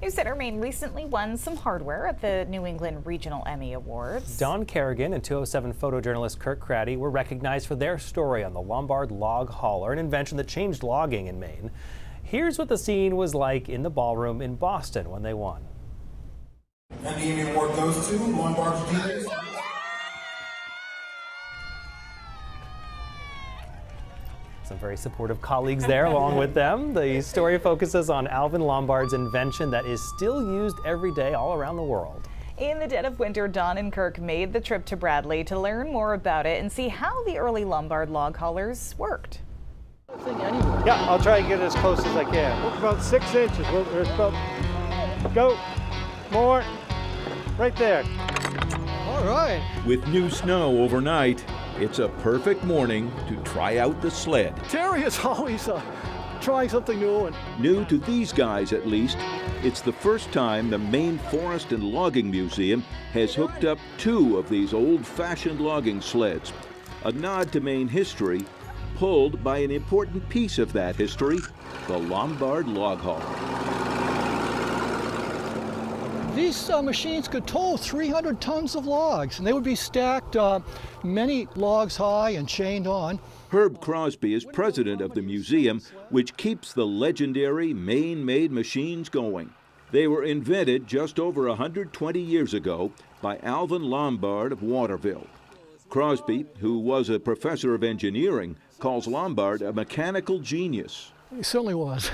News Center Maine recently won some hardware at the New England Regional Emmy Awards. Don Kerrigan and 207 photojournalist Kirk Craddy were recognized for their story on the Lombard log hauler, an invention that changed logging in Maine. Here's what the scene was like in the ballroom in Boston when they won. And the Emmy Award goes to Lombard's DJs. Some very supportive colleagues there along with them. The story focuses on Alvin Lombard's invention that is still used every day all around the world. In the dead of winter, Don and Kirk made the trip to Bradley to learn more about it and see how the early Lombard log haulers worked. Yeah, I'll try and get as close as I can. Look, about 6 inches. Go. More. Right there. All right. With new snow overnight, it's a perfect morning to try out the sled. Terry is always trying something new. New to these guys, at least, it's the first time the Maine Forest and Logging Museum has hooked up 2 of these old-fashioned logging sleds. A nod to Maine history, pulled by an important piece of that history, the Lombard log hauler. These machines could tow 300 tons of logs, and they would be stacked many logs high and chained on. Herb Crosby is president of the museum, which keeps the legendary Maine-made machines going. They were invented just over 120 years ago by Alvin Lombard of Waterville. Crosby, who was a professor of engineering, calls Lombard a mechanical genius. He certainly was.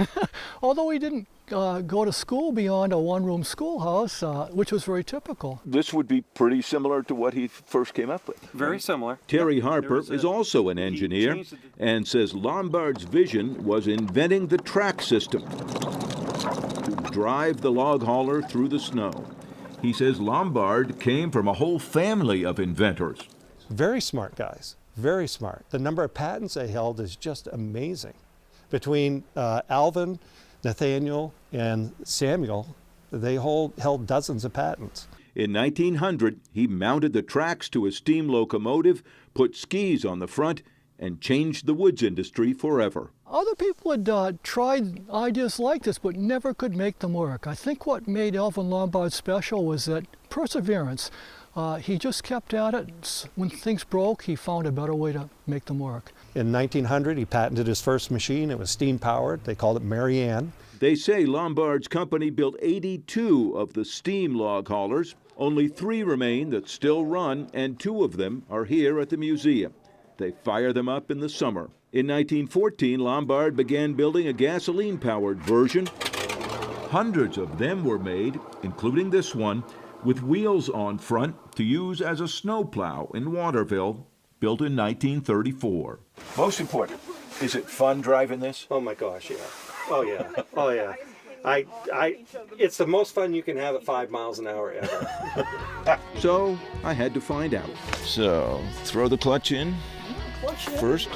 Although he didn't go to school beyond a one-room schoolhouse, which was very typical. This would be pretty similar to what he first came up with. Very similar. Terry Harper is also an engineer and says Lombard's vision was inventing the track system to drive the log hauler through the snow. He says Lombard came from a whole family of inventors. Very smart guys, very smart. The number of patents they held is just amazing. Between Alvin, Nathaniel, and Samuel, they held dozens of patents. In 1900, he mounted the tracks to a steam locomotive, put skis on the front, and changed the woods industry forever. Other people had tried ideas like this, but never could make them work. I think what made Alvin Lombard special was that perseverance. He just kept at it. When things broke, he found a better way to make them work. In 1900, he patented his first machine. It was steam-powered. They called it Mary Ann. They say Lombard's company built 82 of the steam log haulers. Only 3 remain that still run, and 2 of them are here at the museum. They fire them up in the summer. In 1914, Lombard began building a gasoline-powered version. Hundreds of them were made, including this one, with wheels on front to use as a snowplow in Waterville, built in 1934. Most important, is it fun driving this? Oh my gosh, yeah. Oh yeah. Oh yeah. It's the most fun you can have at 5 miles an hour ever. So I had to find out. So throw the clutch in first.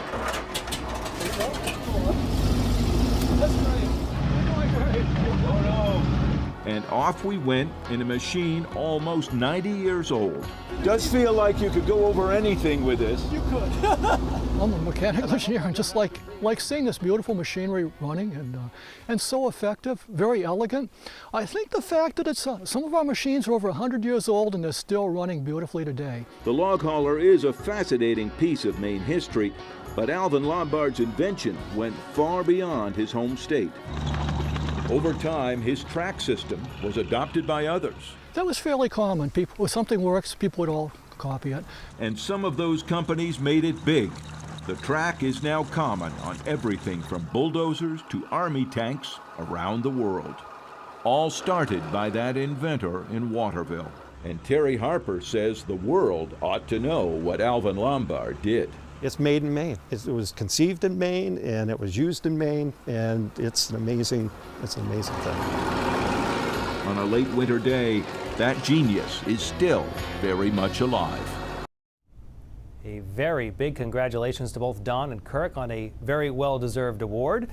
And off we went in a machine almost 90 years old. Does feel like you could go over anything with this. You could. I'm a mechanical engineer, and just like seeing this beautiful machinery running and so effective, very elegant. I think the fact that it's some of our machines are over 100 years old and they're still running beautifully today. The log hauler is a fascinating piece of Maine history, but Alvin Lombard's invention went far beyond his home state. Over time, his track system was adopted by others. That was fairly common. When something works, people would all copy it. And some of those companies made it big. The track is now common on everything from bulldozers to army tanks around the world. All started by that inventor in Waterville. And Terry Harper says the world ought to know what Alvin Lombard did. It's made in Maine. It was conceived in Maine, and it was used in Maine, and it's an amazing thing. On a late winter day, that genius is still very much alive. A very big congratulations to both Don and Kirk on a very well-deserved award.